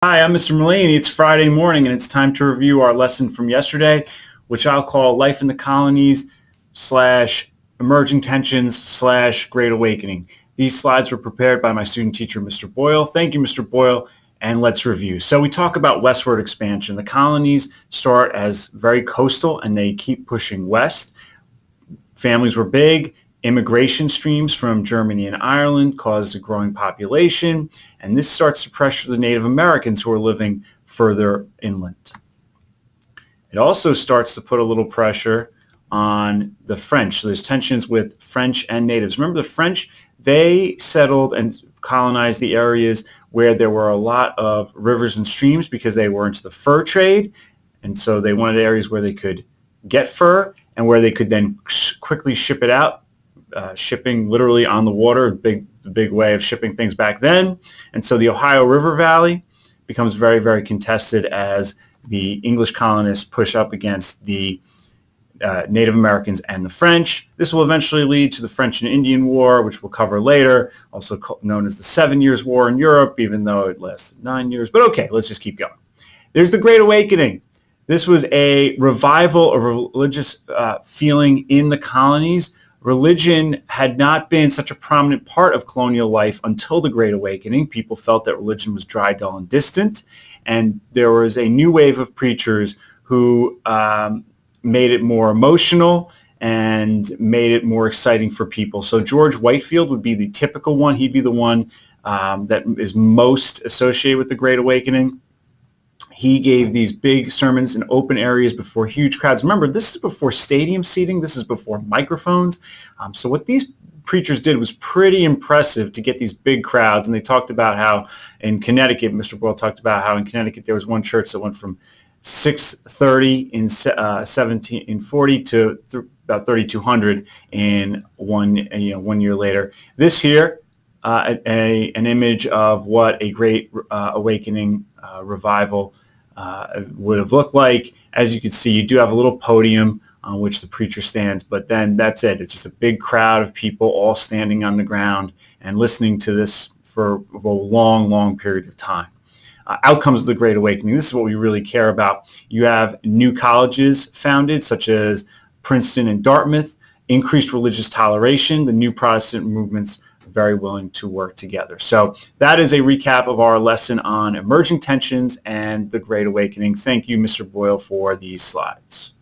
Hi, I'm Mr. Mulaney. It's Friday morning and it's time to review our lesson from yesterday, which I'll call Life in the Colonies slash Emerging Tensions slash Great Awakening. These slides were prepared by my student teacher, Mr. Boyle. Thank you, Mr. Boyle, and let's review. So we talk about westward expansion. The colonies start as very coastal and they keep pushing west. Families were big. Immigration streams from Germany and Ireland caused a growing population, and this starts to pressure the Native Americans who are living further inland. It also starts to put a little pressure on the French. So there's tensions with French and natives. Remember, the French, they settled and colonized the areas where there were a lot of rivers and streams because they were into the fur trade, and so they wanted areas where they could get fur and where they could then quickly ship it out. Shipping literally on the water, the big way of shipping things back then. And so the Ohio River Valley becomes very, very contested as the English colonists push up against the Native Americans and the French. This will eventually lead to the French and Indian War, which we'll cover later, also known as the 7 Years' War in Europe, even though it lasted 9 years. But okay, let's just keep going. There's the Great Awakening. This was a revival of religious feeling in the colonies. Religion had not been such a prominent part of colonial life until the Great Awakening. People felt that religion was dry, dull, and distant. And there was a new wave of preachers who made it more emotional and made it more exciting for people. So George Whitefield would be the typical one. He'd be the one that is most associated with the Great Awakening. He gave these big sermons in open areas before huge crowds. Remember, this is before stadium seating. This is before microphones. So what these preachers did was pretty impressive to get these big crowds. And they talked about how in Connecticut, Mr. Boyle talked about how in Connecticut there was one church that went from 630 in 1740 to about 3,200 in one year later. This here, an image of what a great awakening revival would have looked like. As you can see, you do have a little podium on which the preacher stands, but then that's it. It's just a big crowd of people all standing on the ground and listening to this for a long, long period of time. Outcomes of the Great Awakening. This is what we really care about. You have new colleges founded, such as Princeton and Dartmouth, increased religious toleration, the new Protestant movements very willing to work together. So that is a recap of our lesson on emerging tensions and the Great Awakening. Thank you, Mr. Boyle, for these slides.